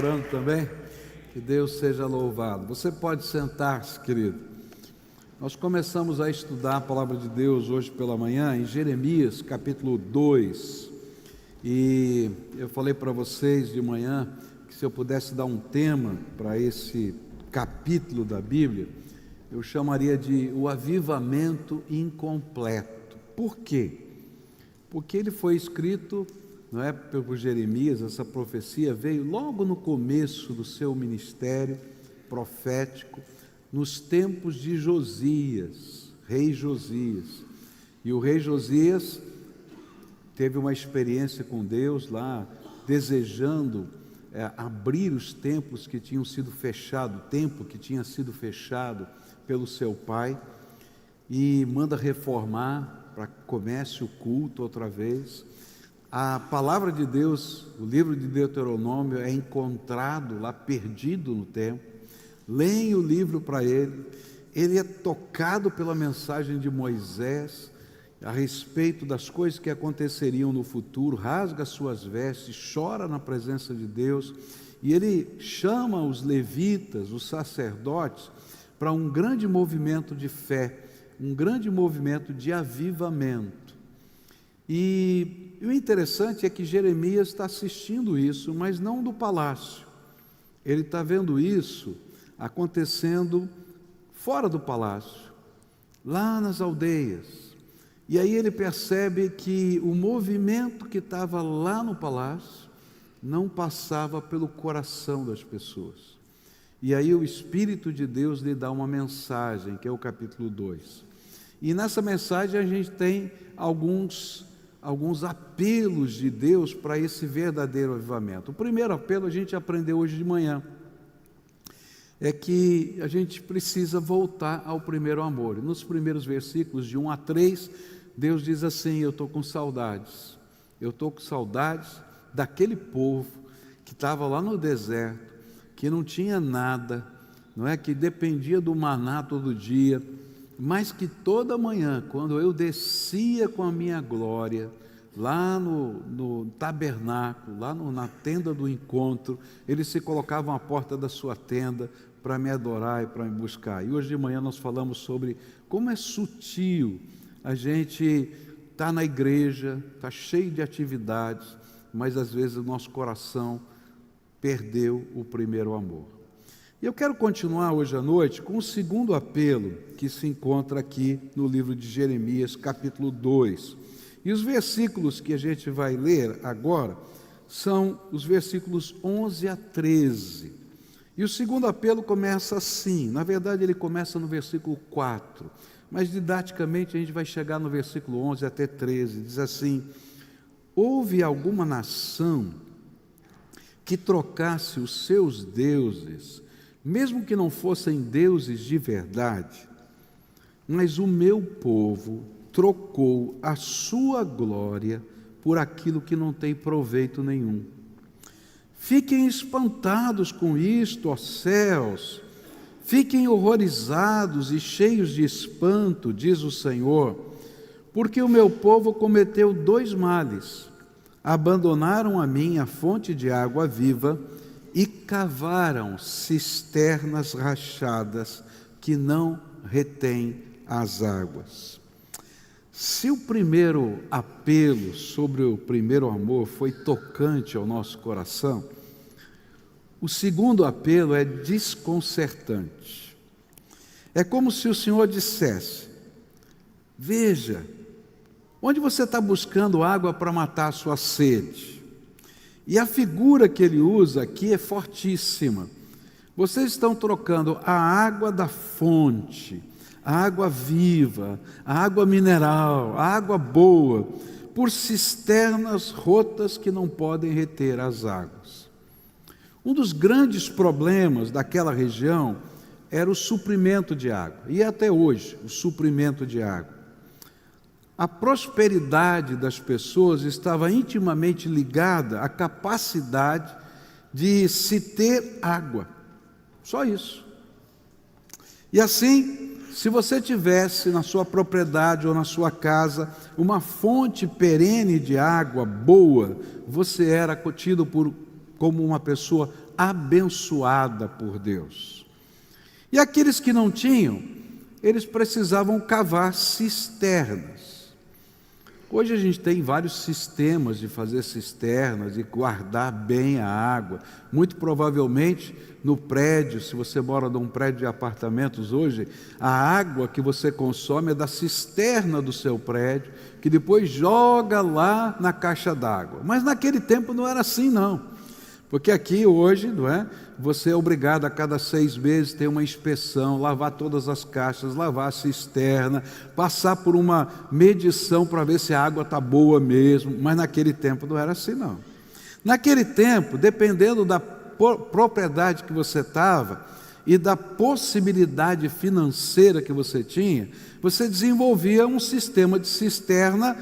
Orando também, que Deus seja louvado. Você pode sentar-se, querido. Nós começamos a estudar a palavra de Deus hoje pela manhã em Jeremias, capítulo 2. E eu falei para vocês de manhã que se eu pudesse dar um tema para esse capítulo da Bíblia, eu chamaria de o avivamento incompleto. Por quê? Porque ele foi escrito, não é, por Jeremias. Essa profecia veio logo no começo do seu ministério profético, nos tempos de Josias, rei Josias. E o rei Josias teve uma experiência com Deus lá, desejando abrir os templos que tinham sido fechados, o templo que tinha sido fechado pelo seu pai, e manda reformar para que comece o culto outra vez. A palavra de Deus, o livro de Deuteronômio, é encontrado lá perdido no templo. Leem o livro para ele. Ele é tocado pela mensagem de Moisés a respeito das coisas que aconteceriam no futuro, rasga suas vestes, chora na presença de Deus, e ele chama os levitas, os sacerdotes, para um grande movimento de fé, um grande movimento de avivamento. E o interessante é que Jeremias está assistindo isso, mas não do palácio. Ele está vendo isso acontecendo fora do palácio, lá nas aldeias. E aí ele percebe que o movimento que estava lá no palácio não passava pelo coração das pessoas. E aí o Espírito de Deus lhe dá uma mensagem, que é o capítulo 2. E nessa mensagem a gente tem alguns apelos de Deus para esse verdadeiro avivamento. O primeiro apelo a gente aprendeu hoje de manhã, é que a gente precisa voltar ao primeiro amor. Nos primeiros versículos de 1 a 3, Deus diz assim: eu estou com saudades daquele povo que estava lá no deserto, que não tinha nada, não é, que dependia do maná todo dia, mas que toda manhã, quando eu descia com a minha glória, lá no tabernáculo, lá na tenda do encontro, eles se colocavam à porta da sua tenda para me adorar e para me buscar. E hoje de manhã nós falamos sobre como é sutil a gente está na igreja, está cheio de atividades, mas às vezes o nosso coração perdeu o primeiro amor. E eu quero continuar hoje à noite com o segundo apelo que se encontra aqui no livro de Jeremias, capítulo 2. E os versículos que a gente vai ler agora são os versículos 11 a 13. E o segundo apelo começa assim, na verdade ele começa no versículo 4, mas didaticamente a gente vai chegar no versículo 11 até 13, diz assim: houve alguma nação que trocasse os seus deuses, mesmo que não fossem deuses de verdade, mas o meu povo trocou a sua glória por aquilo que não tem proveito nenhum. Fiquem espantados com isto, ó céus, fiquem horrorizados e cheios de espanto, diz o Senhor, porque o meu povo cometeu dois males: abandonaram a mim a fonte de água viva e cavaram cisternas rachadas que não retêm as águas. Se o primeiro apelo sobre o primeiro amor foi tocante ao nosso coração, o segundo apelo é desconcertante. É como se o Senhor dissesse: veja, onde você está buscando água para matar a sua sede? E a figura que ele usa aqui é fortíssima. Vocês estão trocando a água da fonte, a água viva, a água mineral, a água boa, por cisternas rotas que não podem reter as águas. Um dos grandes problemas daquela região era o suprimento de água, e até hoje, o suprimento de água. A prosperidade das pessoas estava intimamente ligada à capacidade de se ter água, só isso. E assim, se você tivesse na sua propriedade ou na sua casa uma fonte perene de água boa, você era tido como uma pessoa abençoada por Deus. E aqueles que não tinham, eles precisavam cavar cisternas. Hoje a gente tem vários sistemas de fazer cisternas e guardar bem a água. Muito provavelmente no prédio, se você mora num prédio de apartamentos hoje, a água que você consome é da cisterna do seu prédio, que depois joga lá na caixa d'água. Mas naquele tempo não era assim não. Porque aqui hoje, não é? Você é obrigado a cada 6 meses ter uma inspeção, lavar todas as caixas, lavar a cisterna, passar por uma medição para ver se a água está boa mesmo, mas naquele tempo não era assim não. Naquele tempo, dependendo da propriedade que você estava e da possibilidade financeira que você tinha, você desenvolvia um sistema de cisterna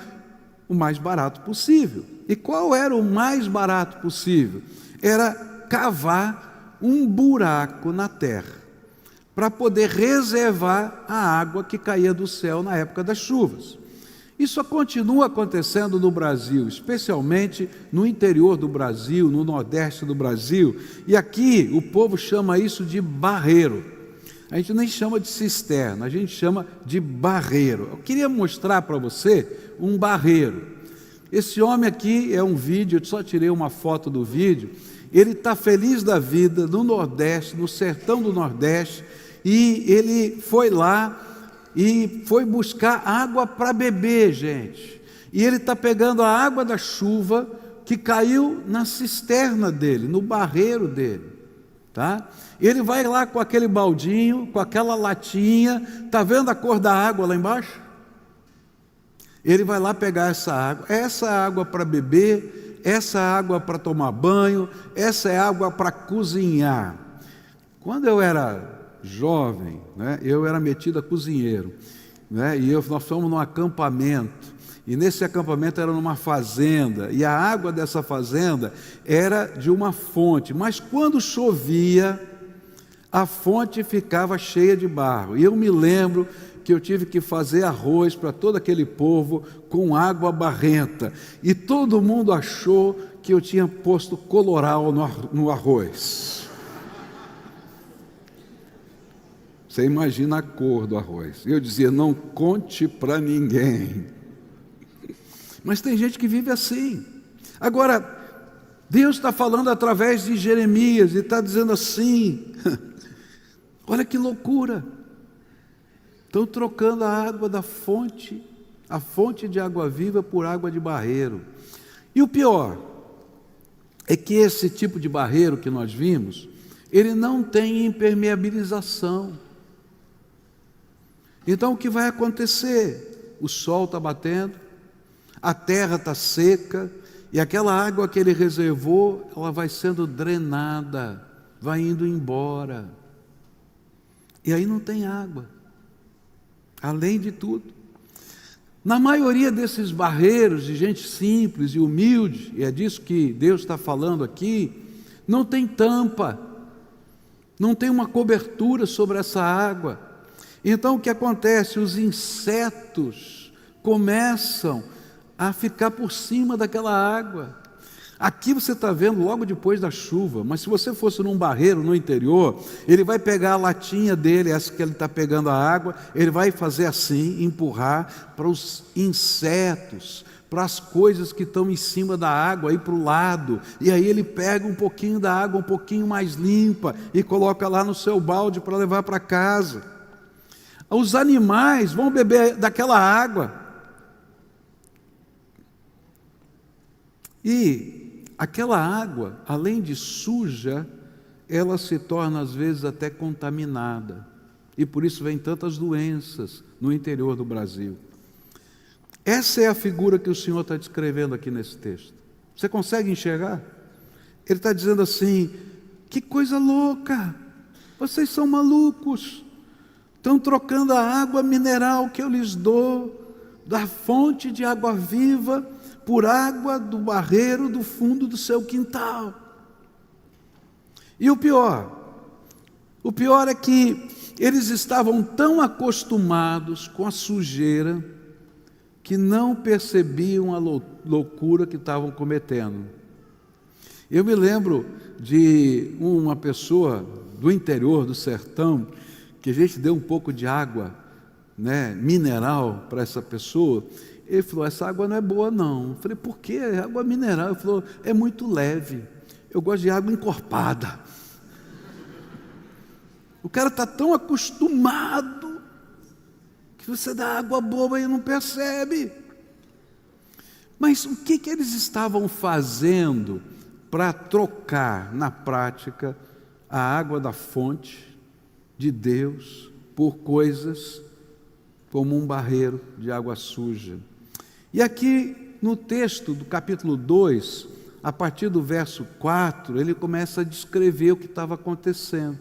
o mais barato possível. E qual era o mais barato possível? Era cavar um buraco na terra, para poder reservar a água que caía do céu na época das chuvas. Isso continua acontecendo no Brasil, especialmente no interior do Brasil, no nordeste do Brasil, e aqui o povo chama isso de barreiro. A gente nem chama de cisterna, a gente chama de barreiro. Eu queria mostrar para você um barreiro. Esse homem aqui é um vídeo, eu só tirei uma foto do vídeo. Ele está feliz da vida no Nordeste, no sertão do Nordeste, e ele foi lá e foi buscar água para beber, gente. E ele está pegando a água da chuva que caiu na cisterna dele, no barreiro dele, tá? Ele vai lá com aquele baldinho, com aquela latinha, está vendo a cor da água lá embaixo? Ele vai lá pegar essa água para beber, essa água para tomar banho, essa é água para cozinhar. Quando eu era jovem, né, eu era metido a cozinheiro, né, e nós fomos num acampamento, e nesse acampamento era numa fazenda, e a água dessa fazenda era de uma fonte, mas quando chovia, a fonte ficava cheia de barro, e eu me lembro que eu tive que fazer arroz para todo aquele povo com água barrenta, e todo mundo achou que eu tinha posto coloral no arroz. Você imagina a cor do arroz. Eu dizia, não conte para ninguém. Mas tem gente que vive assim. Agora, Deus está falando através de Jeremias e está dizendo assim, olha que loucura. Estão trocando a água da fonte, a fonte de água viva por água de barreiro. E o pior é que esse tipo de barreiro que nós vimos, ele não tem impermeabilização. Então o que vai acontecer? O sol está batendo, a terra está seca, e aquela água que ele reservou, ela vai sendo drenada, vai indo embora. E aí não tem água. Além de tudo, na maioria desses barreiros de gente simples e humilde, e é disso que Deus está falando aqui, não tem tampa, não tem uma cobertura sobre essa água. Então o que acontece? Os insetos começam a ficar por cima daquela água. Aqui você está vendo logo depois da chuva, mas se você fosse num barreiro no interior, ele vai pegar a latinha dele, essa que ele está pegando a água, ele vai fazer assim, empurrar para os insetos, para as coisas que estão em cima da água, aí para o lado, e aí ele pega um pouquinho da água, um pouquinho mais limpa, e coloca lá no seu balde para levar para casa. Os animais vão beber daquela água. E aquela água, além de suja, ela se torna às vezes até contaminada. E por isso vem tantas doenças no interior do Brasil. Essa é a figura que o Senhor está descrevendo aqui nesse texto. Você consegue enxergar? Ele está dizendo assim, que coisa louca, vocês são malucos, estão trocando a água mineral que eu lhes dou, da fonte de água viva, por água do barreiro do fundo do seu quintal. E o pior é que eles estavam tão acostumados com a sujeira que não percebiam a loucura que estavam cometendo. Eu me lembro de uma pessoa do interior, do sertão, que a gente deu um pouco de água, né, mineral para essa pessoa. Ele falou: essa água não é boa não. Eu falei: por quê? É água mineral. Ele falou: é muito leve, eu gosto de água encorpada. O cara está tão acostumado que você dá água boa e não percebe. Mas o que eles estavam fazendo para trocar na prática a água da fonte de Deus por coisas como um barreiro de água suja? E aqui no texto do capítulo 2, a partir do verso 4, ele começa a descrever o que estava acontecendo.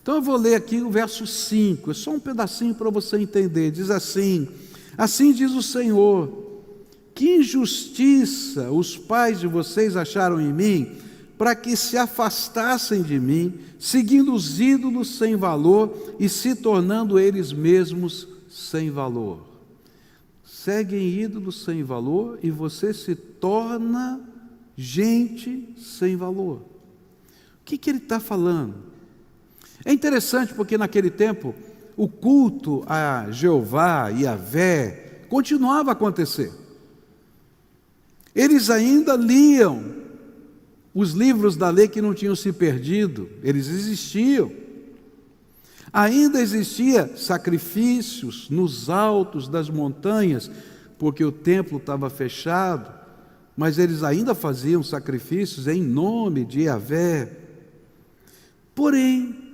Então eu vou ler aqui o verso 5, é só um pedacinho para você entender. Diz assim: assim diz o Senhor, que injustiça os pais de vocês acharam em mim, para que se afastassem de mim, seguindo os ídolos sem valor e se tornando eles mesmos sem valor. Seguem ídolos sem valor e você se torna gente sem valor. O que ele está falando? É interessante porque naquele tempo o culto a Jeová e a Yahvé continuava a acontecer. Eles ainda liam os livros da lei que não tinham se perdido, eles existiam. Ainda existia sacrifícios nos altos das montanhas, porque o templo estava fechado, mas eles ainda faziam sacrifícios em nome de Yahvé. Porém,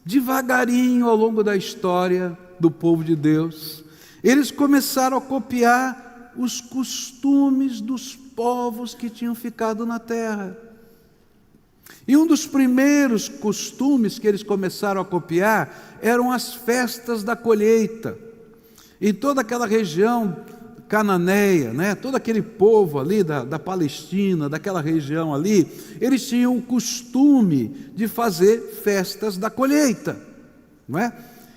devagarinho ao longo da história do povo de Deus, eles começaram a copiar os costumes dos povos que tinham ficado na terra. E um dos primeiros costumes que eles começaram a copiar eram as festas da colheita. Em toda aquela região cananeia, né? Todo aquele povo ali da Palestina, daquela região ali, eles tinham o costume de fazer festas da colheita, não é?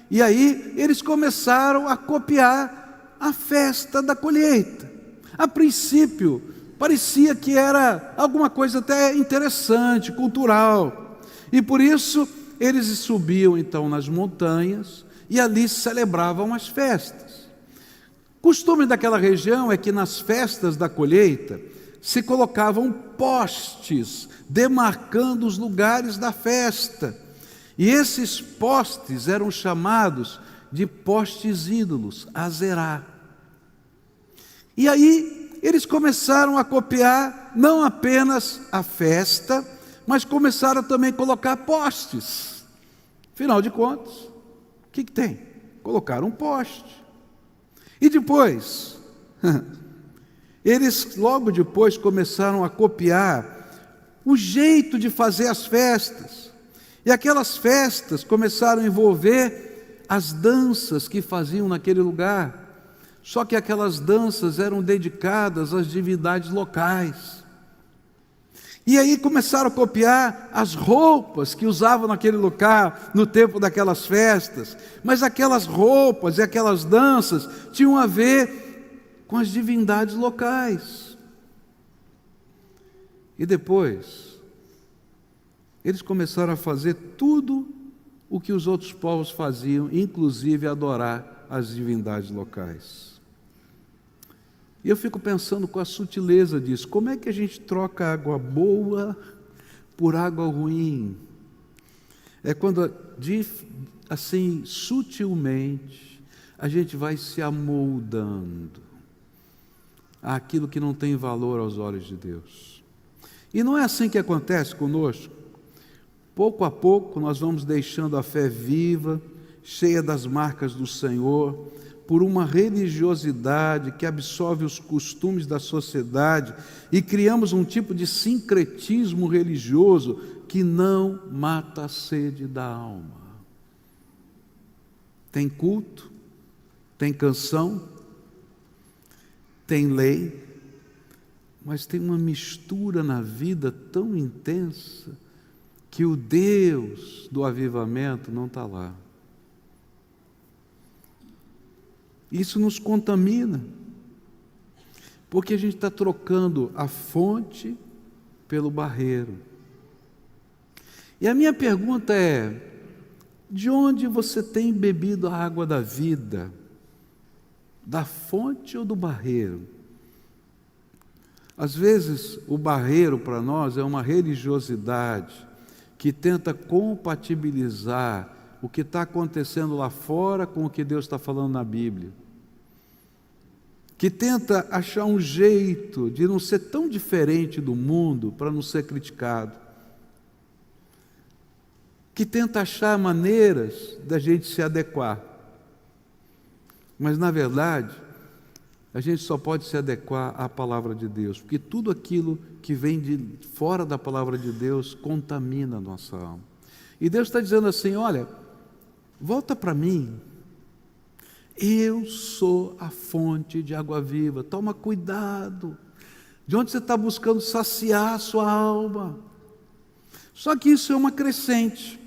E aí eles começaram a copiar a festa da colheita. A princípio, parecia que era alguma coisa até interessante, cultural. E por isso eles subiam então nas montanhas e ali celebravam as festas. Costume daquela região é que nas festas da colheita se colocavam postes demarcando os lugares da festa. E esses postes eram chamados de postes ídolos, Azerá. E aí eles começaram a copiar não apenas a festa, mas começaram também a colocar postes. Afinal de contas, o que tem? Colocaram um poste. E depois, eles logo depois começaram a copiar o jeito de fazer as festas. E aquelas festas começaram a envolver as danças que faziam naquele lugar. Só que aquelas danças eram dedicadas às divindades locais. E aí começaram a copiar as roupas que usavam naquele lugar, no tempo daquelas festas. Mas aquelas roupas e aquelas danças tinham a ver com as divindades locais. E depois, eles começaram a fazer tudo o que os outros povos faziam, inclusive adorar as divindades locais. E eu fico pensando com a sutileza disso, como é que a gente troca água boa por água ruim? É quando, assim, sutilmente, a gente vai se amoldando àquilo que não tem valor aos olhos de Deus. E não é assim que acontece conosco. Pouco a pouco nós vamos deixando a fé viva, cheia das marcas do Senhor, por uma religiosidade que absorve os costumes da sociedade e criamos um tipo de sincretismo religioso que não mata a sede da alma. Tem culto, tem canção, tem lei, mas tem uma mistura na vida tão intensa que o Deus do avivamento não está lá. Isso nos contamina, porque a gente está trocando a fonte pelo barreiro. E a minha pergunta é: de onde você tem bebido a água da vida? Da fonte ou do barreiro? Às vezes, o barreiro para nós é uma religiosidade que tenta compatibilizar o que está acontecendo lá fora com o que Deus está falando na Bíblia, que tenta achar um jeito de não ser tão diferente do mundo para não ser criticado, que tenta achar maneiras da gente se adequar. Mas, na verdade, a gente só pode se adequar à palavra de Deus, porque tudo aquilo que vem de fora da palavra de Deus contamina a nossa alma. E Deus está dizendo assim: olha, volta para mim, eu sou a fonte de água viva, toma cuidado, de onde você está buscando saciar a sua alma. Só que isso é uma crescente.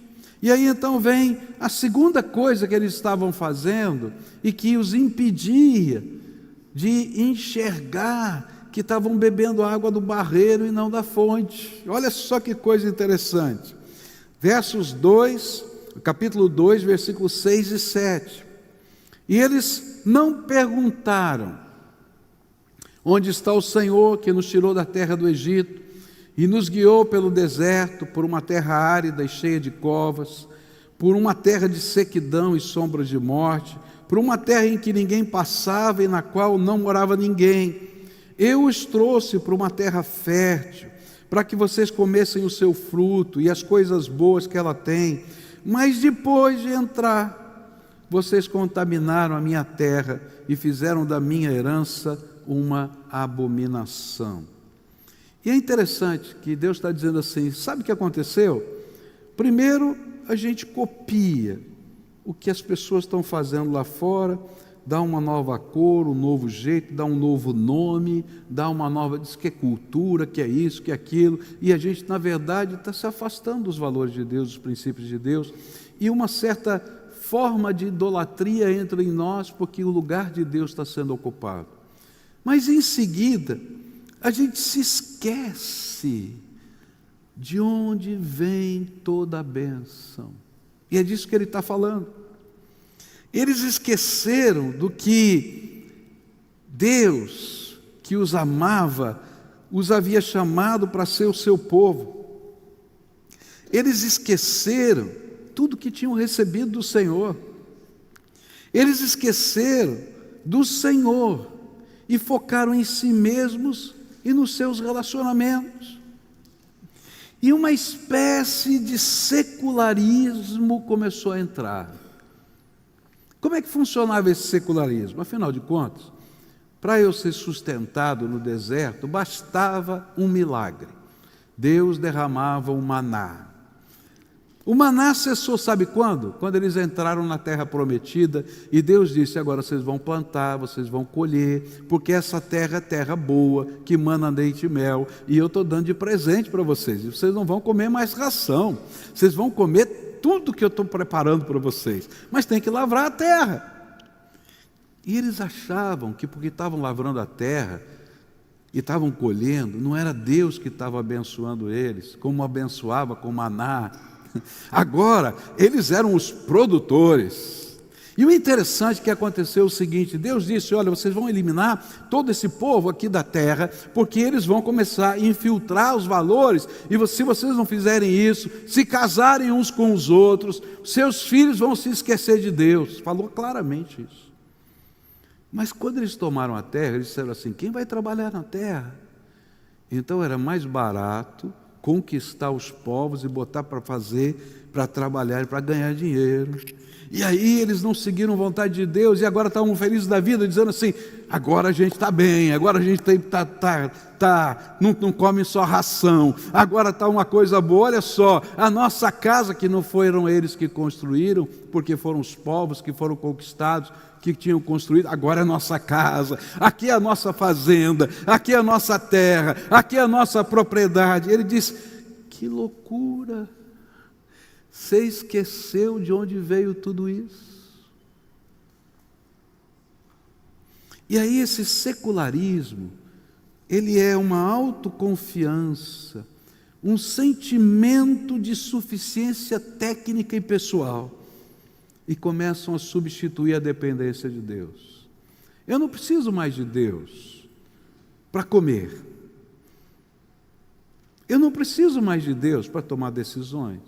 E aí então vem a segunda coisa que eles estavam fazendo e que os impedia de enxergar que estavam bebendo água do barreiro e não da fonte. Olha só que coisa interessante. Capítulo 2, versículos 6 e 7. E eles não perguntaram: onde está o Senhor que nos tirou da terra do Egito e nos guiou pelo deserto, por uma terra árida e cheia de covas, por uma terra de sequidão e sombras de morte, por uma terra em que ninguém passava e na qual não morava ninguém. Eu os trouxe para uma terra fértil, para que vocês comessem o seu fruto e as coisas boas que ela tem. Mas depois de entrar, vocês contaminaram a minha terra e fizeram da minha herança uma abominação. E é interessante que Deus está dizendo assim: sabe o que aconteceu? Primeiro, a gente copia o que as pessoas estão fazendo lá fora, dá uma nova cor, um novo jeito, dá um novo nome, dá uma nova, diz que é cultura, que é isso, que é aquilo, e a gente, na verdade, está se afastando dos valores de Deus, dos princípios de Deus, e uma certa forma de idolatria entra em nós, porque o lugar de Deus está sendo ocupado. Mas em seguida, a gente se esquece de onde vem toda a bênção. E é disso que ele está falando. Eles esqueceram do que Deus, que os amava, os havia chamado para ser o seu povo. Eles esqueceram tudo que tinham recebido do Senhor. Eles esqueceram do Senhor e focaram em si mesmos e nos seus relacionamentos. E uma espécie de secularismo começou a entrar. Como é que funcionava esse secularismo? Afinal de contas, para eu ser sustentado no deserto, bastava um milagre. Deus derramava o maná. O maná cessou, sabe quando? Quando eles entraram na terra prometida e Deus disse: agora vocês vão plantar, vocês vão colher, porque essa terra é terra boa, que mana leite e mel, e eu estou dando de presente para vocês. E vocês não vão comer mais ração, vocês vão comer tudo que eu estou preparando para vocês, mas tem que lavrar a terra. E eles achavam que porque estavam lavrando a terra e estavam colhendo, não era Deus que estava abençoando eles, como abençoava com maná. Agora, eles eram os produtores. E o interessante que aconteceu é o seguinte: Deus disse: olha, vocês vão eliminar todo esse povo aqui da terra, porque eles vão começar a infiltrar os valores, e se vocês não fizerem isso, se casarem uns com os outros, seus filhos vão se esquecer de Deus. Falou claramente isso. Mas quando eles tomaram a terra, eles disseram assim: quem vai trabalhar na terra? Então era mais barato conquistar os povos e botar para fazer, para trabalhar, para ganhar dinheiro. E aí eles não seguiram vontade de Deus e agora estavam felizes da vida, dizendo assim: agora a gente está bem, agora a gente não come só ração, agora está uma coisa boa. Olha só, a nossa casa, que não foram eles que construíram, porque foram os povos que foram conquistados, que tinham construído, agora é a nossa casa, aqui é a nossa fazenda, aqui é a nossa terra, aqui é a nossa propriedade. Ele diz: que loucura, você esqueceu de onde veio tudo isso? E aí esse secularismo, ele é uma autoconfiança um sentimento de suficiência técnica e pessoal, e começam a substituir a dependência de Deus. Eu não preciso mais de Deus para comer. Eu não preciso mais de Deus para tomar decisões.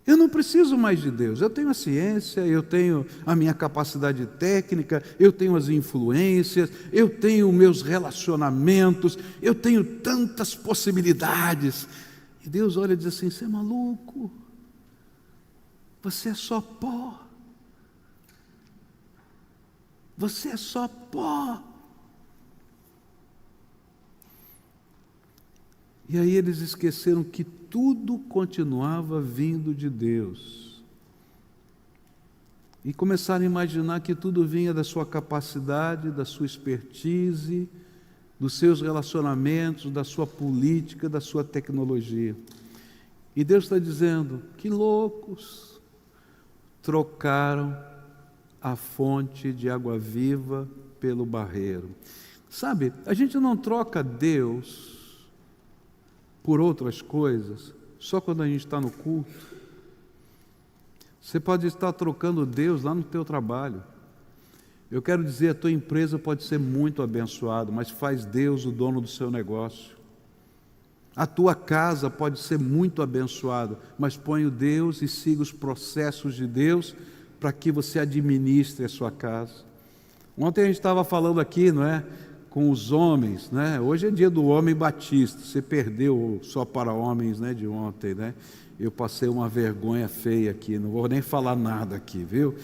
Eu não preciso mais de Deus. Eu tenho a ciência, eu tenho a minha capacidade técnica, eu tenho as influências, eu tenho meus relacionamentos, eu tenho tantas possibilidades. E Deus olha e diz assim: você é maluco? Você é só pó. Você é só pó. E aí eles esqueceram que tudo continuava vindo de Deus. E começaram a imaginar que tudo vinha da sua capacidade, da sua expertise, dos seus relacionamentos, da sua política, da sua tecnologia. E Deus está dizendo: que loucos, trocaram a fonte de água viva pelo barreiro. Sabe, a gente não troca Deus por outras coisas só quando a gente está no culto. Você pode estar trocando Deus lá no teu trabalho. Eu quero dizer, a tua empresa pode ser muito abençoada, mas faz Deus o dono do seu negócio. A tua casa pode ser muito abençoada, mas põe o Deus e siga os processos de Deus para que você administre a sua casa. Ontem a gente estava falando aqui, não é? Com os homens, né? Hoje é dia do homem batista. Você perdeu só para homens, né, de ontem, né? Eu passei uma vergonha feia aqui, não vou nem falar nada aqui, viu?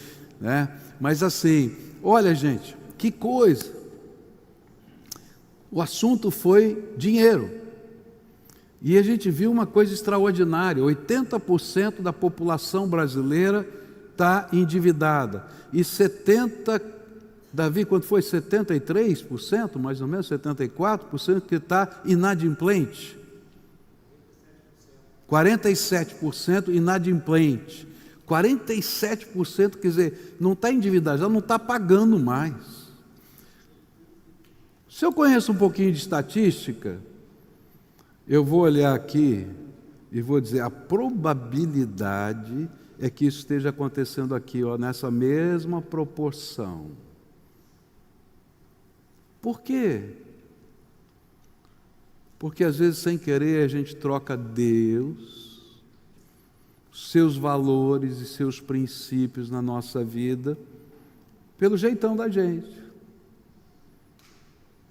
Né? Mas assim, olha, gente, que coisa. O assunto foi dinheiro. E a gente viu uma coisa extraordinária: 80% da população brasileira está endividada. E 70%, Davi, quanto foi? 73%, mais ou menos, 74% que está inadimplente. 47% inadimplente. 47%, quer dizer, não está endividado, já não está pagando mais. Se eu conheço um pouquinho de estatística, eu vou olhar aqui e vou dizer: a probabilidade é que isso esteja acontecendo aqui, ó, nessa mesma proporção. Por quê? Porque às vezes, sem querer, a gente troca Deus, seus valores e seus princípios na nossa vida, pelo jeitão da gente.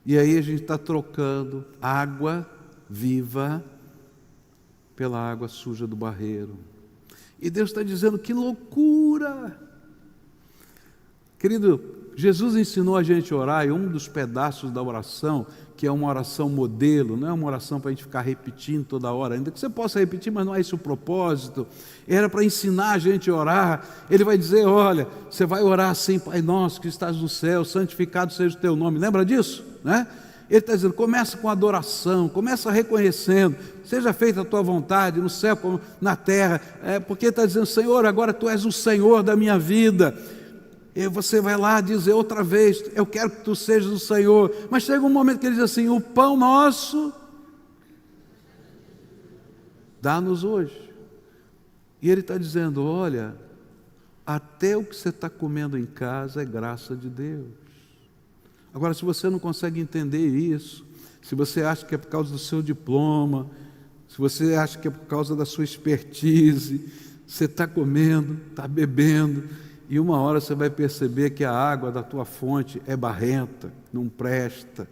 E aí a gente está trocando água viva pela água suja do barreiro. E Deus está dizendo: que loucura! Querido, Jesus ensinou a gente a orar, e um dos pedaços da oração, que é uma oração modelo, não é uma oração para a gente ficar repetindo toda hora, ainda que você possa repetir, mas não é esse o propósito, era para ensinar a gente a orar. Ele vai dizer: olha, você vai orar assim: Pai nosso que estás no céu, santificado seja o teu nome. Lembra disso? Né? Ele está dizendo: começa com adoração, começa reconhecendo, seja feita a tua vontade, no céu como na terra, porque ele está dizendo: Senhor, agora tu és o Senhor da minha vida. E você vai lá dizer outra vez: eu quero que tu sejas o Senhor. Mas chega um momento que ele diz assim: o pão nosso dá-nos hoje. E ele está dizendo: olha, até o que você está comendo em casa é graça de Deus. Agora, se você não consegue entender isso, se você acha que é por causa do seu diploma, se você acha que é por causa da sua expertise, você está comendo, está bebendo, e uma hora você vai perceber que a água da tua fonte é barrenta, não presta,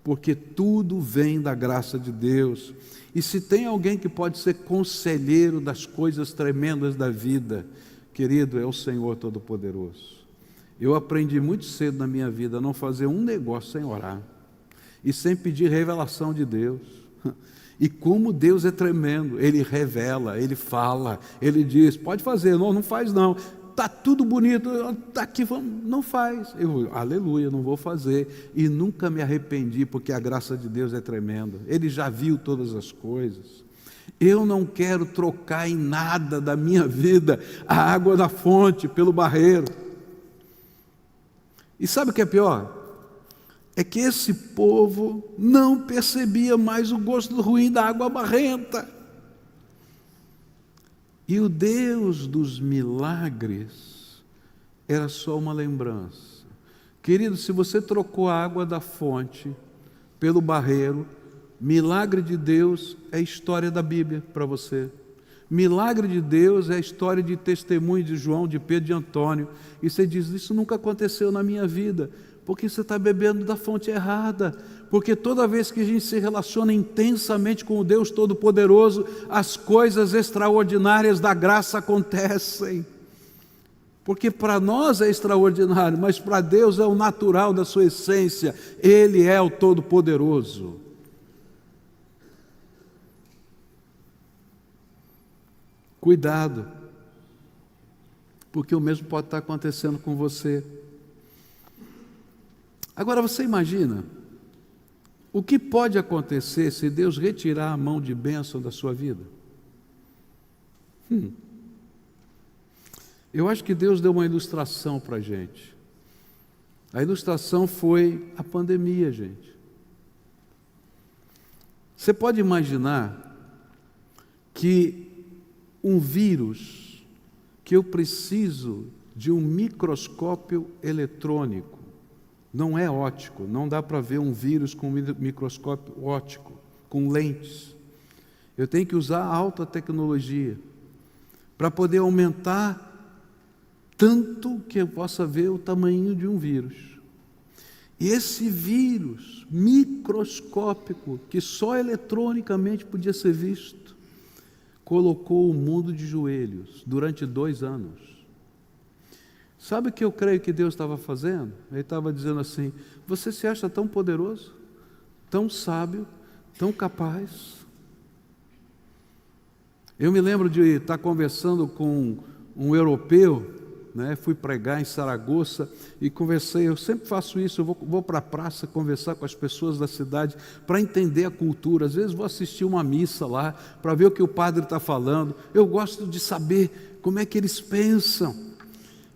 porque tudo vem da graça de Deus. E se tem alguém que pode ser conselheiro das coisas tremendas da vida, querido, é o Senhor Todo-Poderoso. Eu aprendi muito cedo na minha vida a não fazer um negócio sem orar e sem pedir revelação de Deus. E como Deus é tremendo, Ele revela, Ele fala, Ele diz: pode fazer, não faz não. Está tudo bonito, está aqui, não faz. Eu, aleluia, não vou fazer. E nunca me arrependi, porque a graça de Deus é tremenda. Ele já viu todas as coisas. Eu não quero trocar em nada da minha vida a água da fonte pelo barreiro. E sabe o que é pior? é que esse povo não percebia mais o gosto ruim da água barrenta. E o Deus dos milagres era só uma lembrança. Querido, se você trocou a água da fonte pelo barreiro, milagre de Deus é história da Bíblia para você. Milagre de Deus é a história de testemunho de João, de Pedro, de Antônio. E você diz, isso nunca aconteceu na minha vida, porque você está bebendo da fonte errada. Porque toda vez que a gente se relaciona intensamente com o Deus Todo-Poderoso, as coisas extraordinárias da graça acontecem. Porque para nós é extraordinário, mas para Deus é o natural da sua essência. Ele é o Todo-Poderoso. Cuidado, porque o mesmo pode estar acontecendo com você. Agora você imagina o que pode acontecer se Deus retirar a mão de bênção da sua vida? Eu acho que Deus deu uma ilustração para a gente. A ilustração foi a pandemia, gente. Você pode imaginar que um vírus, que eu preciso de um microscópio eletrônico, não é óptico, não dá para ver um vírus com microscópio óptico, com lentes. Eu tenho que usar alta tecnologia para poder aumentar tanto que eu possa ver o tamanho de um vírus. E esse vírus microscópico, que só eletronicamente podia ser visto, colocou o mundo de joelhos durante 2 anos. Sabe o que eu creio que Deus estava fazendo? Ele estava dizendo assim, você se acha tão poderoso, tão sábio, tão capaz? Eu me lembro de estar conversando com um europeu, fui pregar em Saragoça e conversei, eu sempre faço isso, eu vou para a praça conversar com as pessoas da cidade para entender a cultura. Às vezes vou assistir uma missa lá para ver o que o padre está falando. Eu gosto de saber como é que eles pensam.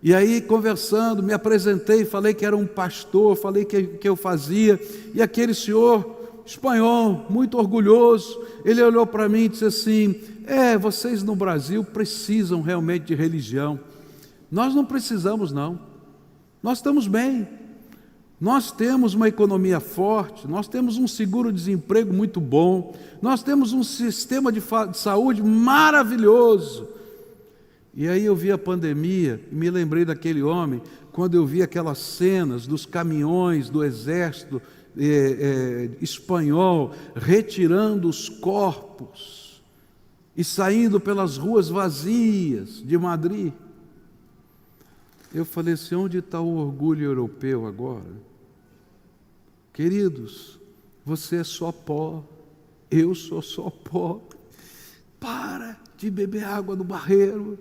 E aí, conversando, me apresentei, falei que era um pastor, falei que eu fazia, e aquele senhor espanhol, muito orgulhoso, ele olhou para mim e disse assim, vocês no Brasil precisam realmente de religião. Nós não precisamos não, nós estamos bem, nós temos uma economia forte, nós temos um seguro-desemprego muito bom, nós temos um sistema de saúde maravilhoso. E aí eu vi a pandemia e me lembrei daquele homem, quando eu vi aquelas cenas dos caminhões do exército espanhol retirando os corpos e saindo pelas ruas vazias de Madrid. Eu falei assim, onde está o orgulho europeu agora? Queridos, você é só pó, eu sou só pó. Para de beber água do barreiro,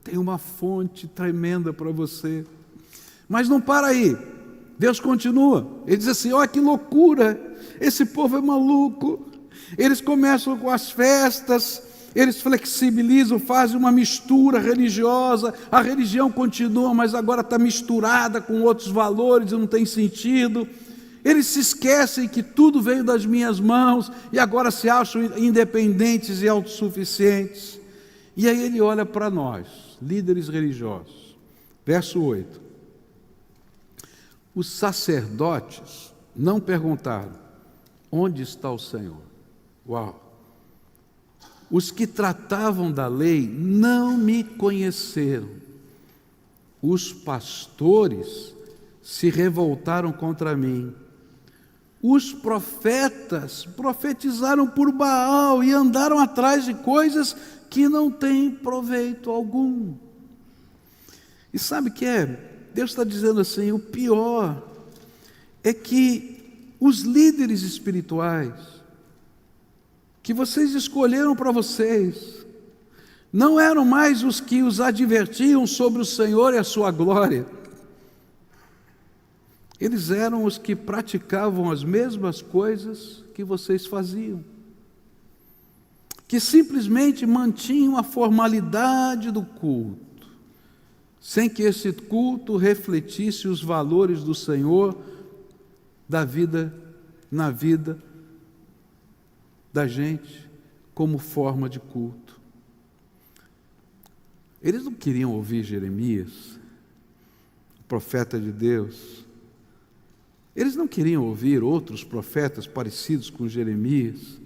tem uma fonte tremenda para você. Mas não para aí, Deus continua, Ele diz assim, olha que loucura, esse povo é maluco, eles começam com as festas, eles flexibilizam, fazem uma mistura religiosa, a religião continua, mas agora está misturada com outros valores e não tem sentido. Eles se esquecem que tudo veio das minhas mãos e agora se acham independentes e autossuficientes. E aí ele olha para nós, líderes religiosos, verso 8. Os sacerdotes não perguntaram, onde está o Senhor? Uau! Os que tratavam da lei não me conheceram. Os pastores se revoltaram contra mim. Os profetas profetizaram por Baal e andaram atrás de coisas que não têm proveito algum. E sabe o que é? Deus está dizendo assim, o pior é que os líderes espirituais que vocês escolheram para vocês, não eram mais os que os advertiam sobre o Senhor e a sua glória. Eles eram os que praticavam as mesmas coisas que vocês faziam, que simplesmente mantinham a formalidade do culto, sem que esse culto refletisse os valores do Senhor da vida, na vida da gente, como forma de culto. Eles não queriam ouvir Jeremias, o profeta de Deus. Eles não queriam ouvir outros profetas parecidos com Jeremias,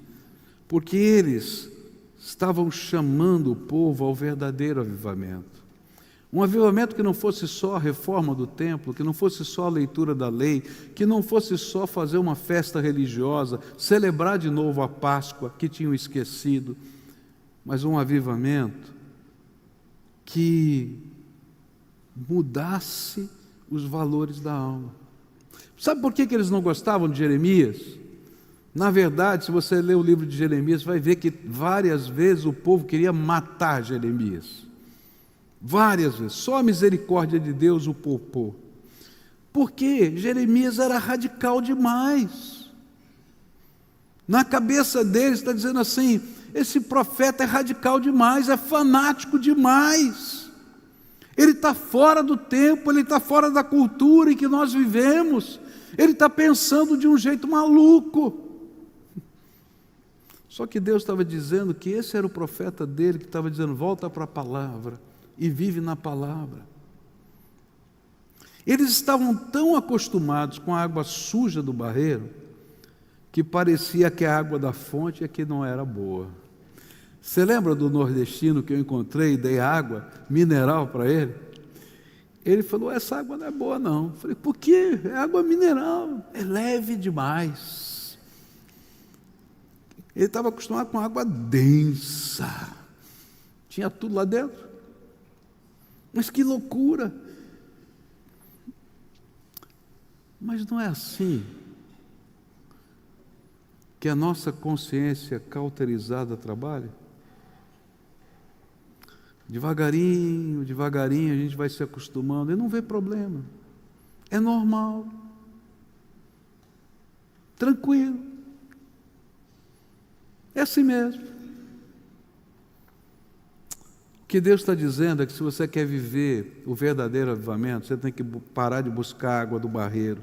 porque eles estavam chamando o povo ao verdadeiro avivamento. Um avivamento que não fosse só a reforma do templo, que não fosse só a leitura da lei, que não fosse só fazer uma festa religiosa, celebrar de novo a Páscoa que tinham esquecido, mas um avivamento que mudasse os valores da alma. Sabe por que eles não gostavam de Jeremias? Na verdade, se você ler o livro de Jeremias, vai ver que várias vezes o povo queria matar Jeremias. Várias vezes. Só a misericórdia de Deus o poupou. Porque Jeremias era radical demais. Na cabeça deles está dizendo assim: esse profeta é radical demais, é fanático demais. Ele está fora do tempo, ele está fora da cultura em que nós vivemos. Ele está pensando de um jeito maluco. Só que Deus estava dizendo que esse era o profeta dele, que estava dizendo: volta para a palavra e vive na palavra. Eles estavam tão acostumados com a água suja do barreiro, que parecia que a água da fonte é que não era boa. Você lembra do nordestino que eu encontrei e dei água mineral para ele? Ele falou: essa água não é boa não. Eu falei: por quê? É água mineral, é leve demais. Ele estava acostumado com água densa, tinha tudo lá dentro. Mas que loucura! Mas não é assim que a nossa consciência cauterizada trabalha? Devagarinho, devagarinho a gente vai se acostumando e não vê problema. É normal. Tranquilo. É assim mesmo. O que Deus está dizendo é que se você quer viver o verdadeiro avivamento, você tem que parar de buscar a água do barreiro,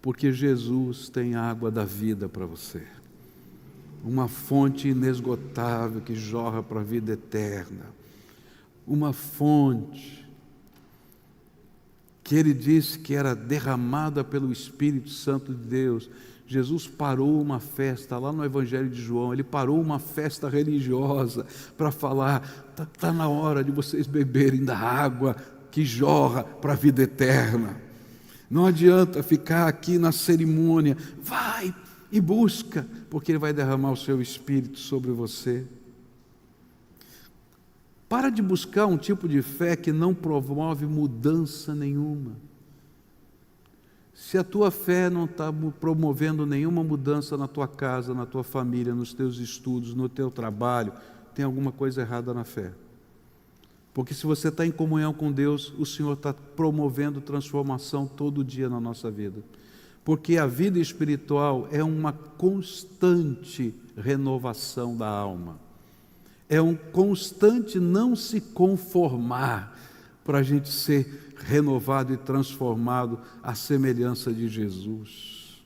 porque Jesus tem a água da vida para você. Uma fonte inesgotável que jorra para a vida eterna. Uma fonte que ele disse que era derramada pelo Espírito Santo de Deus. Jesus parou uma festa, lá no Evangelho de João, ele parou uma festa religiosa para falar: está na hora de vocês beberem da água que jorra para a vida eterna. Não adianta ficar aqui na cerimônia, vai e busca, porque ele vai derramar o seu Espírito sobre você. Para de buscar um tipo de fé que não promove mudança nenhuma. Se a tua fé não está promovendo nenhuma mudança na tua casa, na tua família, nos teus estudos, no teu trabalho, tem alguma coisa errada na fé. Porque se você está em comunhão com Deus, o Senhor está promovendo transformação todo dia na nossa vida. Porque a vida espiritual é uma constante renovação da alma. É um constante não se conformar para a gente ser renovado e transformado à semelhança de Jesus.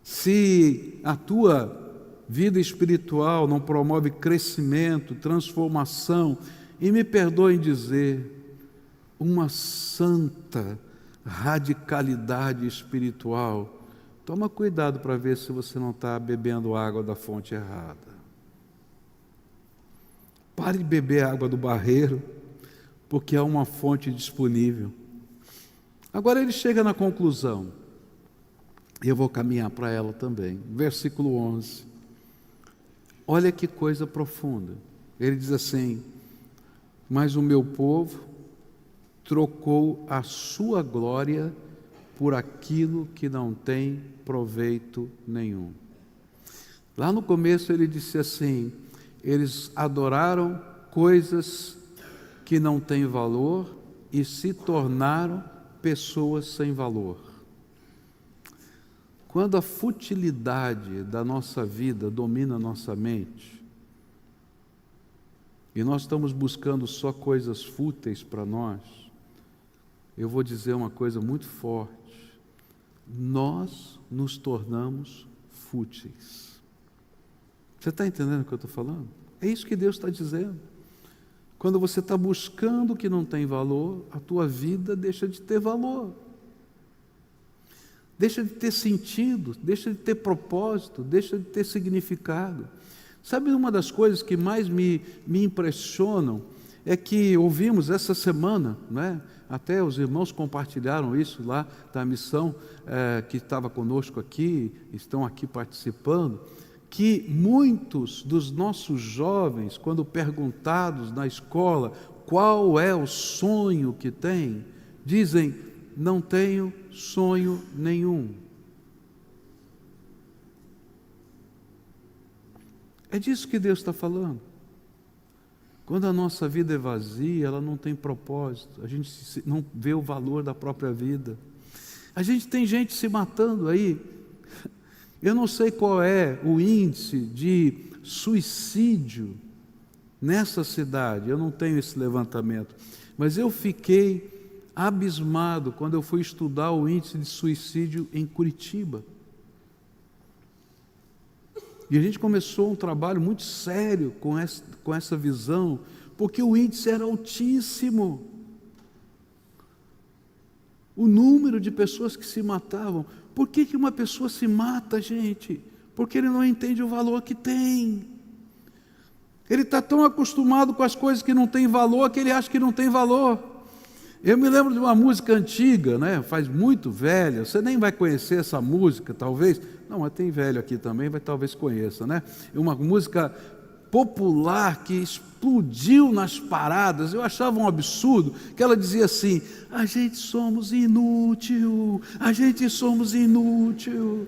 Se a tua vida espiritual não promove crescimento, transformação, e me perdoem dizer, uma santa radicalidade espiritual, toma cuidado para ver se você não está bebendo água da fonte errada. Pare de beber água do barreiro, porque há uma fonte disponível. Agora ele chega na conclusão, e eu vou caminhar para ela também. Versículo 11. Olha que coisa profunda. Ele diz assim: mas o meu povo trocou a sua glória por aquilo que não tem proveito nenhum. Lá no começo ele disse assim: eles adoraram coisas que não têm valor e se tornaram pessoas sem valor. Quando a futilidade da nossa vida domina a nossa mente, e nós estamos buscando só coisas fúteis para nós, eu vou dizer uma coisa muito forte: nós nos tornamos fúteis. Você está entendendo o que eu estou falando? É isso que Deus está dizendo. Quando você está buscando o que não tem valor, a tua vida deixa de ter valor. Deixa de ter sentido, deixa de ter propósito, deixa de ter significado. Sabe, uma das coisas que mais me impressionam é que ouvimos essa semana, né? Até os irmãos compartilharam isso lá da missão que estava conosco aqui, estão aqui participando, que muitos dos nossos jovens, quando perguntados na escola qual é o sonho que tem, dizem: não tenho sonho nenhum. É disso que Deus está falando. Quando a nossa vida é vazia, ela não tem propósito, a gente não vê o valor da própria vida. A gente tem gente se matando aí. Eu não sei qual é o índice de suicídio nessa cidade, eu não tenho esse levantamento, mas eu fiquei abismado quando eu fui estudar o índice de suicídio em Curitiba. E a gente começou um trabalho muito sério com essa visão, porque o índice era altíssimo. O número de pessoas que se matavam. Por que uma pessoa se mata, gente? Porque ele não entende o valor que tem. Ele está tão acostumado com as coisas que não têm valor, que ele acha que não tem valor. Eu me lembro de uma música antiga, né? Faz muito velha, você nem vai conhecer essa música, talvez. Não, mas tem velho aqui também, talvez conheça, né? Uma música popular que explodiu nas paradas. Eu achava um absurdo, que ela dizia assim: a gente somos inútil, a gente somos inútil.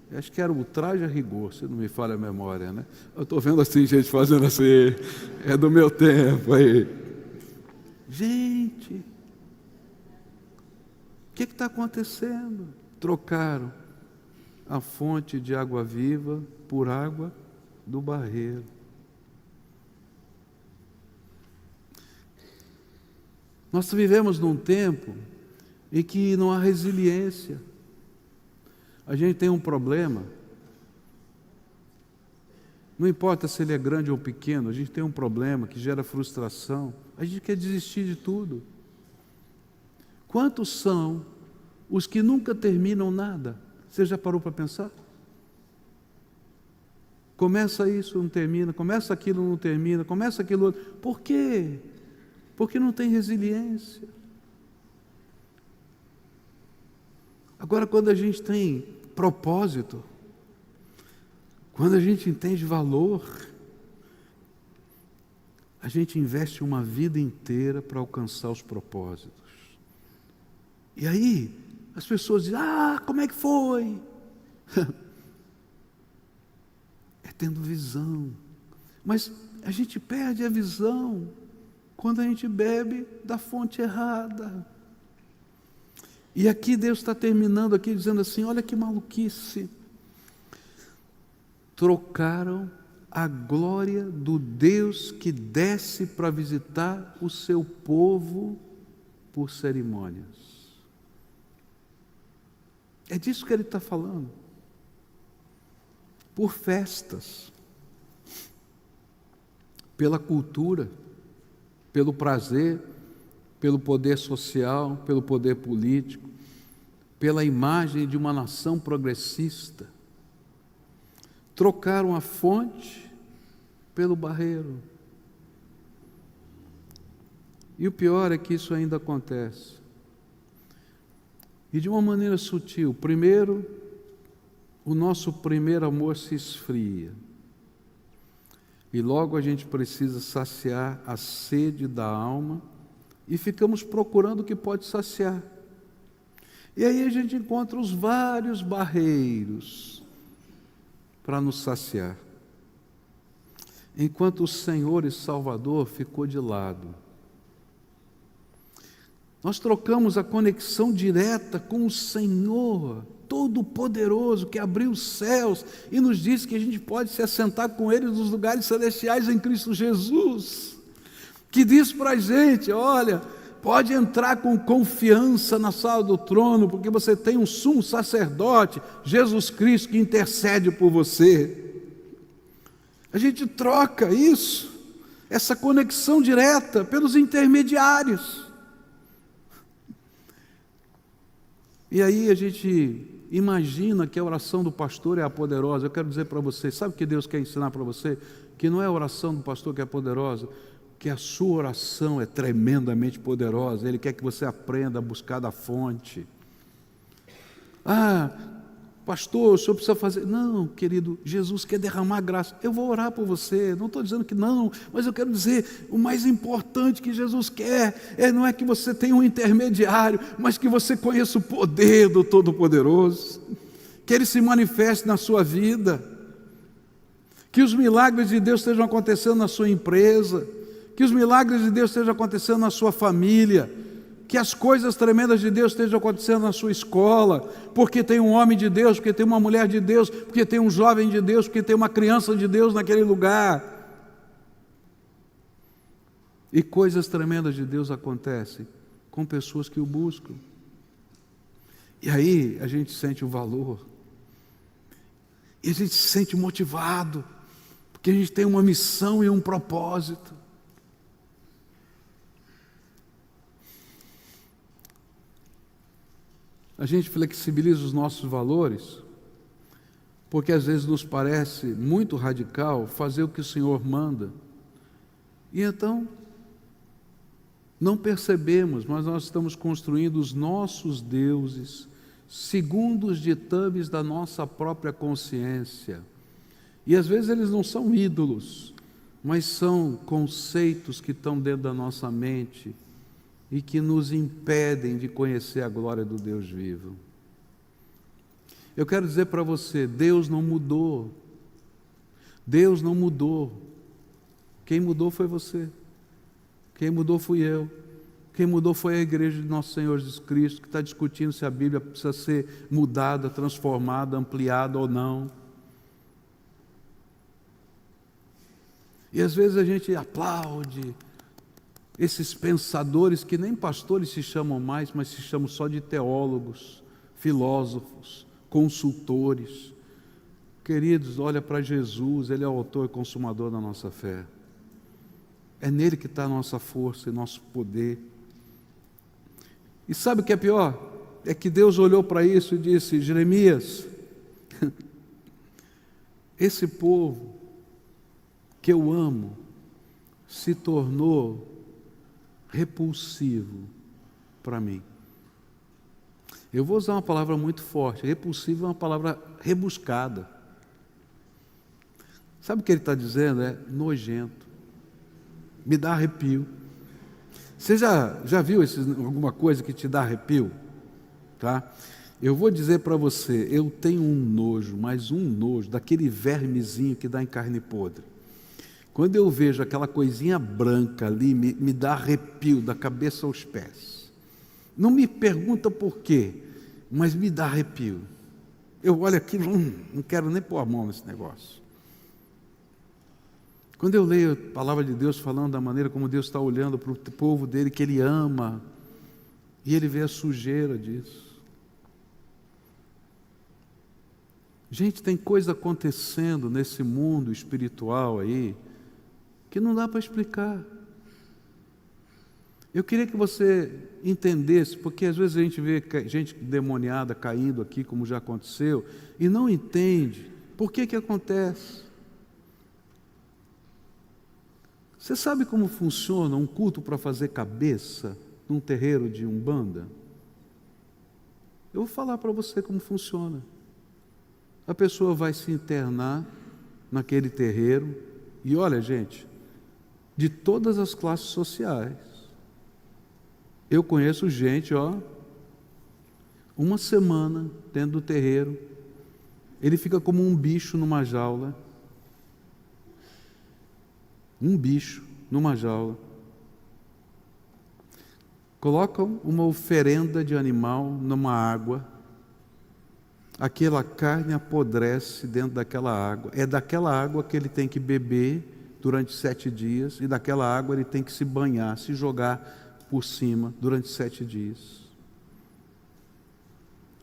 Eu acho que era o Traje a Rigor, se não me falha a memória, né? Eu estou vendo assim, gente fazendo assim, é do meu tempo aí. Gente, o que está acontecendo? Trocaram a fonte de água viva por água do barreiro. Nós vivemos num tempo em que não há resiliência. A gente tem um problema, não importa se ele é grande ou pequeno, a gente tem um problema que gera frustração, a gente quer desistir de tudo. Quantos são os que nunca terminam nada? Você já parou para pensar? Começa isso, não termina, começa aquilo, não termina, começa aquilo outro. Por quê? Porque não tem resiliência. Agora, quando a gente tem propósito, quando a gente entende valor, a gente investe uma vida inteira para alcançar os propósitos. E aí, as pessoas dizem: ah, como é que foi? É tendo visão. Mas a gente perde a visão quando a gente bebe da fonte errada. E aqui Deus está terminando aqui dizendo assim: olha que maluquice. Trocaram a glória do Deus que desce para visitar o seu povo por cerimônias. É disso que ele está falando. Por festas, pela cultura, pelo prazer, pelo poder social, pelo poder político, pela imagem de uma nação progressista. Trocaram a fonte pelo barreiro. E o pior é que isso ainda acontece. E de uma maneira sutil. Primeiro, o nosso primeiro amor se esfria. E logo a gente precisa saciar a sede da alma e ficamos procurando o que pode saciar. E aí a gente encontra os vários barreiros para nos saciar. Enquanto o Senhor e Salvador ficou de lado. Nós trocamos a conexão direta com o Senhor Todo-Poderoso, que abriu os céus e nos disse que a gente pode se assentar com Ele nos lugares celestiais em Cristo Jesus, que diz para a gente: olha, Pode entrar com confiança na sala do trono, porque você tem um sumo sacerdote, Jesus Cristo, que intercede por você. A gente troca isso, essa conexão direta, pelos intermediários. E aí a gente imagina que a oração do pastor é a poderosa. Eu quero dizer para você, sabe o que Deus quer ensinar para você? Que não é a oração do pastor que é poderosa, que a sua oração é tremendamente poderosa. Ele quer que você aprenda a buscar da fonte. Pastor, o senhor precisa fazer... Não, querido, Jesus quer derramar graça. Eu vou orar por você, não estou dizendo que não, mas eu quero dizer, o mais importante que Jesus quer, não é que você tenha um intermediário, mas que você conheça o poder do Todo-Poderoso, que Ele se manifeste na sua vida, que os milagres de Deus estejam acontecendo na sua empresa, que os milagres de Deus estejam acontecendo na sua família, que as coisas tremendas de Deus estejam acontecendo na sua escola, porque tem um homem de Deus, porque tem uma mulher de Deus, porque tem um jovem de Deus, porque tem uma criança de Deus naquele lugar. E coisas tremendas de Deus acontecem com pessoas que o buscam. E aí a gente sente o valor, e a gente se sente motivado, porque a gente tem uma missão e um propósito. A gente flexibiliza os nossos valores, porque às vezes nos parece muito radical fazer o que o Senhor manda. E então, não percebemos, mas nós estamos construindo os nossos deuses, segundo os ditames da nossa própria consciência. E às vezes eles não são ídolos, mas são conceitos que estão dentro da nossa mente, e que nos impedem de conhecer a glória do Deus vivo. Eu quero dizer para você, Deus não mudou. Deus não mudou. Quem mudou foi você. Quem mudou fui eu. Quem mudou foi a igreja de nosso Senhor Jesus Cristo, que está discutindo se a Bíblia precisa ser mudada, transformada, ampliada ou não. E às vezes a gente aplaude esses pensadores que nem pastores se chamam mais, mas se chamam só de teólogos, filósofos, consultores. Queridos, olha para Jesus, Ele é o autor e consumador da nossa fé. É nele que está a nossa força e nosso poder. E sabe o que é pior? É que Deus olhou para isso e disse: Jeremias, esse povo que eu amo se tornou repulsivo para mim. Eu vou usar uma palavra muito forte. Repulsivo é uma palavra rebuscada. Sabe o que ele está dizendo? É nojento. Me dá arrepio. Você já viu alguma coisa que te dá arrepio? Tá? Eu vou dizer para você, eu tenho um nojo, mas um nojo, daquele vermezinho que dá em carne podre. Quando eu vejo aquela coisinha branca ali, me dá arrepio da cabeça aos pés. Não me pergunta por quê, mas me dá arrepio. Eu olho aquilo, não quero nem pôr a mão nesse negócio. Quando eu leio a palavra de Deus falando da maneira como Deus está olhando para o povo dele, que Ele ama, e Ele vê a sujeira disso. Gente, tem coisa acontecendo nesse mundo espiritual aí, que não dá para explicar. Eu queria que você entendesse, porque às vezes a gente vê gente demoniada caindo aqui, como já aconteceu, e não entende por que acontece. Você sabe como funciona um culto para fazer cabeça num terreiro de Umbanda? Eu vou falar para você como funciona. A pessoa vai se internar naquele terreiro, e olha, gente, de todas as classes sociais. Eu conheço gente, uma semana dentro do terreiro, ele fica como um bicho numa jaula. Um bicho numa jaula. Colocam uma oferenda de animal numa água, aquela carne apodrece dentro daquela água, é daquela água que ele tem que beber durante 7 dias, e daquela água ele tem que se banhar, se jogar por cima durante 7 dias.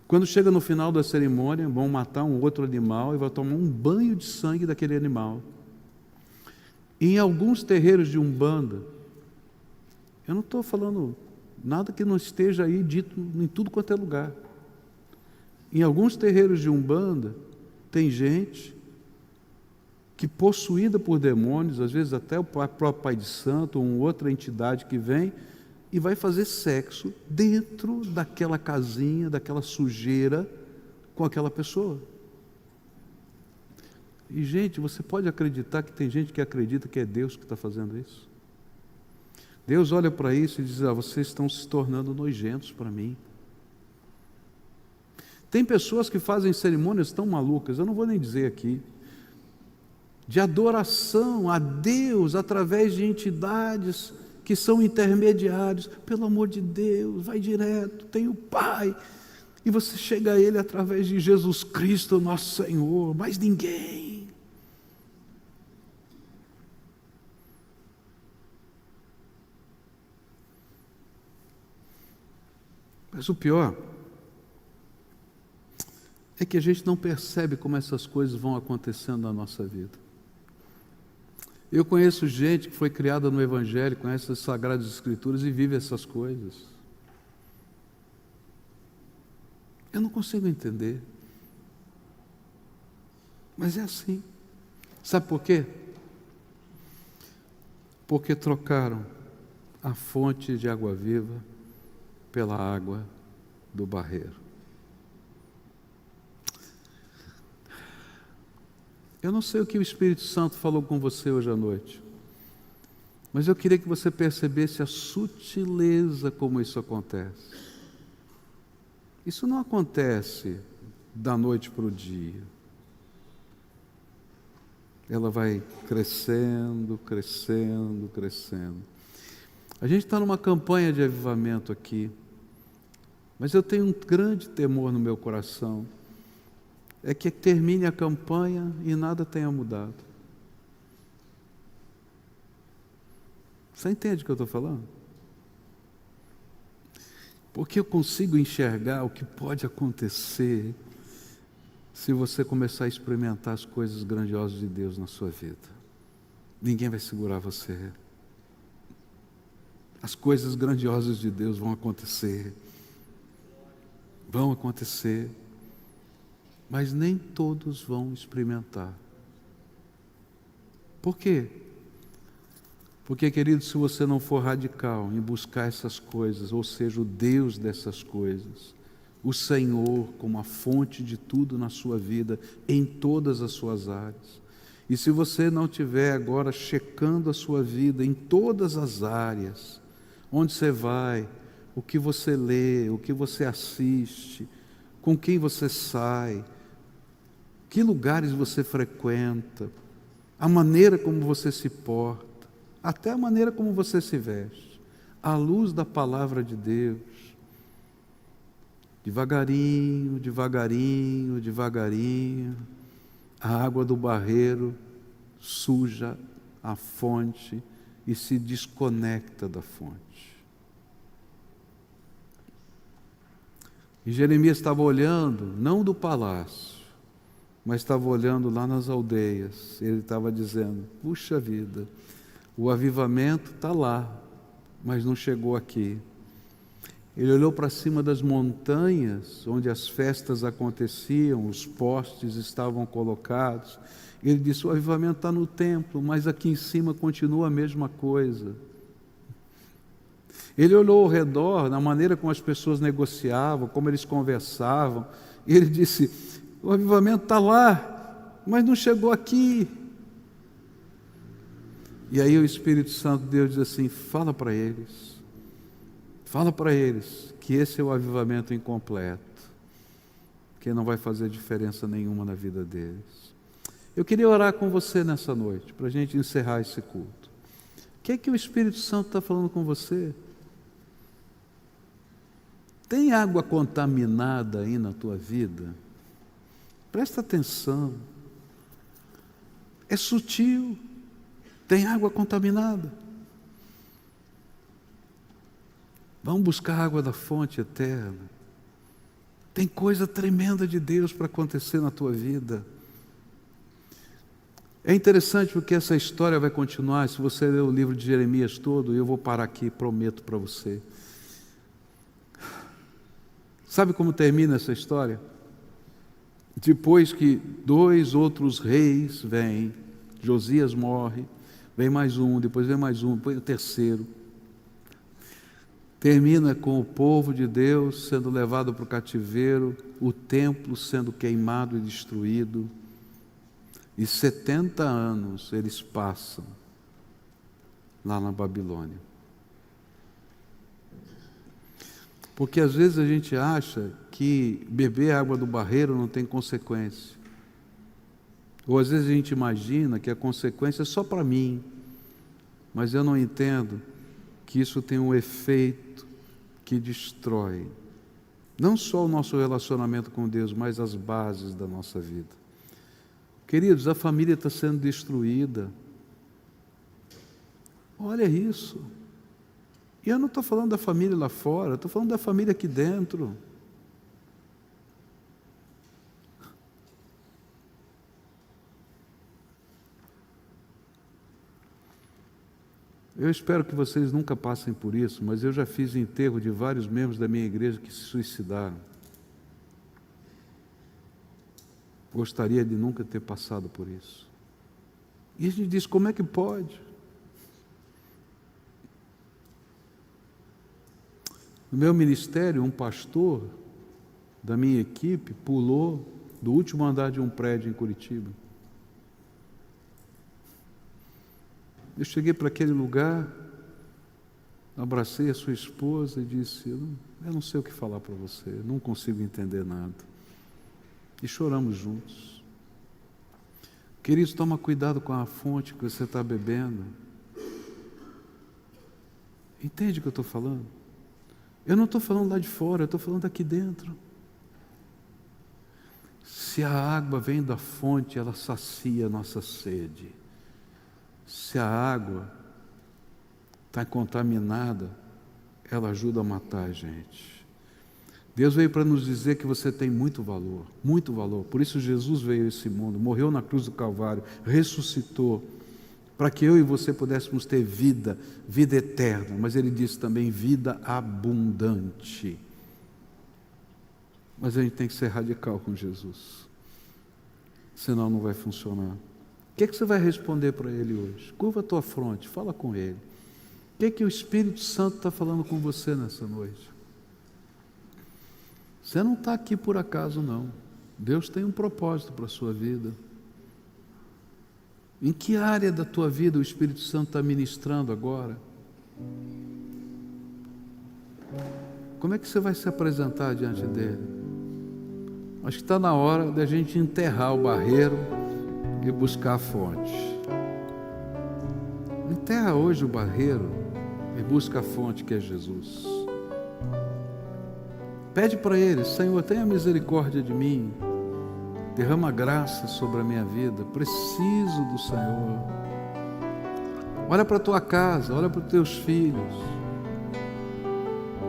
Quando chega no final da cerimônia, vão matar um outro animal e vão tomar um banho de sangue daquele animal. Em alguns terreiros de Umbanda, eu não estou falando nada que não esteja aí dito em tudo quanto é lugar. Em alguns terreiros de Umbanda, tem gente que, possuída por demônios, às vezes até o próprio Pai de Santo, ou outra entidade que vem, e vai fazer sexo dentro daquela casinha, daquela sujeira, com aquela pessoa. E, gente, você pode acreditar que tem gente que acredita que é Deus que está fazendo isso? Deus olha para isso e diz: vocês estão se tornando nojentos para mim. Tem pessoas que fazem cerimônias tão malucas, eu não vou nem dizer aqui, de adoração a Deus através de entidades que são intermediários. Pelo amor de Deus, vai direto, tem o Pai, e você chega a Ele através de Jesus Cristo, nosso Senhor, mais ninguém. Mas o pior é que a gente não percebe como essas coisas vão acontecendo na nossa vida. Eu conheço gente que foi criada no Evangelho, conhece as Sagradas Escrituras e vive essas coisas. Eu não consigo entender. Mas é assim. Sabe por quê? Porque trocaram a fonte de água viva pela água do barreiro. Eu não sei o que o Espírito Santo falou com você hoje à noite, mas eu queria que você percebesse a sutileza como isso acontece. Isso não acontece da noite para o dia. Ela vai crescendo, crescendo, crescendo. A gente está numa campanha de avivamento aqui, mas eu tenho um grande temor no meu coração, é que termine a campanha e nada tenha mudado. Você entende o que eu estou falando? Porque eu consigo enxergar o que pode acontecer se você começar a experimentar as coisas grandiosas de Deus na sua vida. Ninguém vai segurar você. As coisas grandiosas de Deus vão acontecer. Vão acontecer. Mas nem todos vão experimentar. Por quê? Porque, querido, se você não for radical em buscar essas coisas, ou seja, o Deus dessas coisas, o Senhor como a fonte de tudo na sua vida, em todas as suas áreas, e se você não estiver agora checando a sua vida em todas as áreas, onde você vai, o que você lê, o que você assiste, com quem você sai, que lugares você frequenta, a maneira como você se porta, até a maneira como você se veste, à luz da palavra de Deus, devagarinho, devagarinho, devagarinho, a água do barreiro suja a fonte e se desconecta da fonte. E Jeremias estava olhando, não do palácio, mas estava olhando lá nas aldeias. Ele estava dizendo: puxa vida, o avivamento está lá, mas não chegou aqui. Ele olhou para cima das montanhas, onde as festas aconteciam, os postes estavam colocados. Ele disse: o avivamento está no templo, mas aqui em cima continua a mesma coisa. Ele olhou ao redor, na maneira como as pessoas negociavam, como eles conversavam, e ele disse: o avivamento está lá, mas não chegou aqui. E aí o Espírito Santo de Deus diz assim: fala para eles que esse é o avivamento incompleto, que não vai fazer diferença nenhuma na vida deles. Eu queria orar com você nessa noite, para a gente encerrar esse culto. O que é que o Espírito Santo está falando com você? Tem água contaminada aí na tua vida? Presta atenção. É sutil. Tem água contaminada. Vamos buscar a água da fonte eterna. Tem coisa tremenda de Deus para acontecer na tua vida. É interessante porque essa história vai continuar. Se você ler o livro de Jeremias todo, eu vou parar aqui, prometo para você. Sabe como termina essa história? Depois que 2 outros reis vêm, Josias morre, vem mais um, depois vem mais um, depois o terceiro. Termina com o povo de Deus sendo levado para o cativeiro, o templo sendo queimado e destruído, e 70 anos eles passam lá na Babilônia. Porque às vezes a gente acha que beber água do barreiro não tem consequência. Ou às vezes a gente imagina que a consequência é só para mim, mas eu não entendo que isso tem um efeito que destrói não só o nosso relacionamento com Deus, mas as bases da nossa vida. Queridos, a família está sendo destruída. Olha isso. E eu não estou falando da família lá fora, estou falando da família aqui dentro. Eu espero que vocês nunca passem por isso, mas eu já fiz enterro de vários membros da minha igreja que se suicidaram. Gostaria de nunca ter passado por isso. E a gente diz, como é que pode? No meu ministério, um pastor da minha equipe pulou do último andar de um prédio em Curitiba. Eu cheguei para aquele lugar, abracei a sua esposa e disse, eu não sei o que falar para você, não consigo entender nada. E choramos juntos. Queridos, toma cuidado com a fonte que você está bebendo. Entende o que eu estou falando? Eu não estou falando lá de fora, eu estou falando aqui dentro. Se a água vem da fonte, ela sacia a nossa sede. Se a água está contaminada, ela ajuda a matar a gente. Deus veio para nos dizer que você tem muito valor, muito valor. Por isso Jesus veio a esse mundo, morreu na cruz do Calvário, ressuscitou, para que eu e você pudéssemos ter vida, vida eterna. Mas Ele disse também vida abundante. Mas a gente tem que ser radical com Jesus, senão não vai funcionar. O que você vai responder para Ele hoje? Curva a tua fronte, fala com Ele. O que o Espírito Santo está falando com você nessa noite? Você não está aqui por acaso, não. Deus tem um propósito para a sua vida. Em que área da tua vida o Espírito Santo está ministrando agora? Como é que você vai se apresentar diante dEle? Acho que está na hora da gente enterrar o barreiro e buscar a fonte. Enterra hoje o barreiro e busca a fonte que é Jesus. Pede para Ele, Senhor, tenha misericórdia de mim, derrama graça sobre a minha vida, preciso do Senhor. Olha para a tua casa, olha para os teus filhos.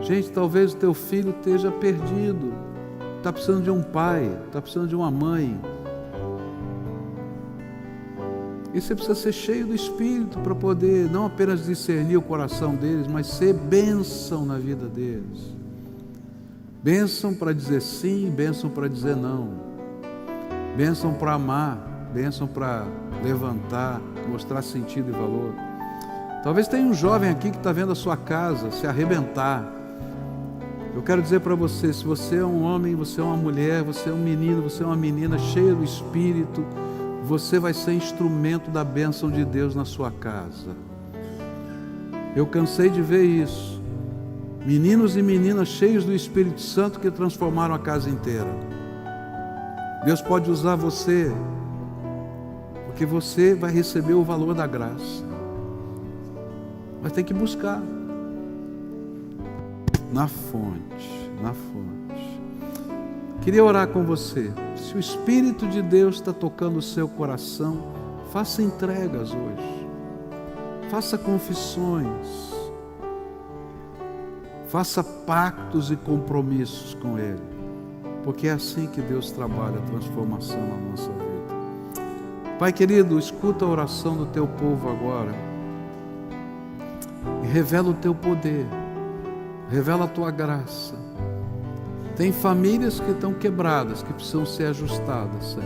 Gente, talvez o teu filho esteja perdido, está precisando de um pai, está precisando de uma mãe. E você precisa ser cheio do Espírito para poder não apenas discernir o coração deles, mas ser bênção na vida deles. Bênção para dizer sim, bênção para dizer não. Bênção para amar, bênção para levantar, mostrar sentido e valor. Talvez tenha um jovem aqui que está vendo a sua casa se arrebentar. Eu quero dizer para você, se você é um homem, você é uma mulher, você é um menino, você é uma menina cheia do Espírito, você vai ser instrumento da bênção de Deus na sua casa. Eu cansei de ver isso. Meninos e meninas cheios do Espírito Santo que transformaram a casa inteira. Deus pode usar você, porque você vai receber o valor da graça. Mas tem que buscar na fonte, na fonte. Queria orar com você. Se o Espírito de Deus está tocando o seu coração, faça entregas hoje. Faça confissões. faça pactos e compromissos com Ele, porque é assim que Deus trabalha a transformação na nossa vida. Pai querido, escuta a oração do Teu povo agora e revela o Teu poder, revela a Tua graça. Tem famílias que estão quebradas, que precisam ser ajustadas, Senhor,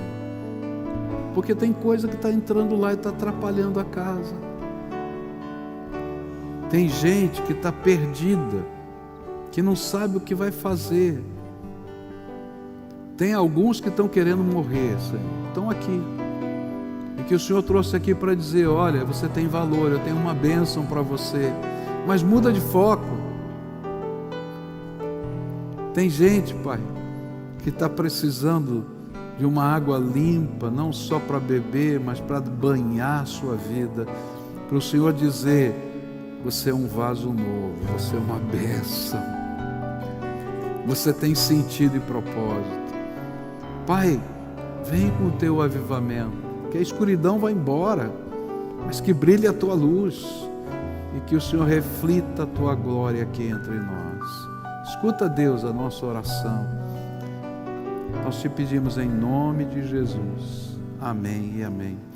porque tem coisa que está entrando lá e está atrapalhando a casa. Tem gente que está perdida, que não sabe o que vai fazer. Tem alguns que estão querendo morrer, Senhor, estão aqui, e que o Senhor trouxe aqui para dizer: olha, você tem valor, eu tenho uma bênção para você, mas muda de foco. Tem gente, Pai, que está precisando de uma água limpa, não só para beber, mas para banhar a sua vida, para o Senhor dizer: você é um vaso novo, você é uma bênção, você tem sentido e propósito. Pai, vem com o Teu avivamento, que a escuridão vá embora, mas que brilhe a Tua luz, e que o Senhor reflita a Tua glória aqui entre nós. Escuta, Deus, a nossa oração. Nós te pedimos em nome de Jesus. Amém e amém.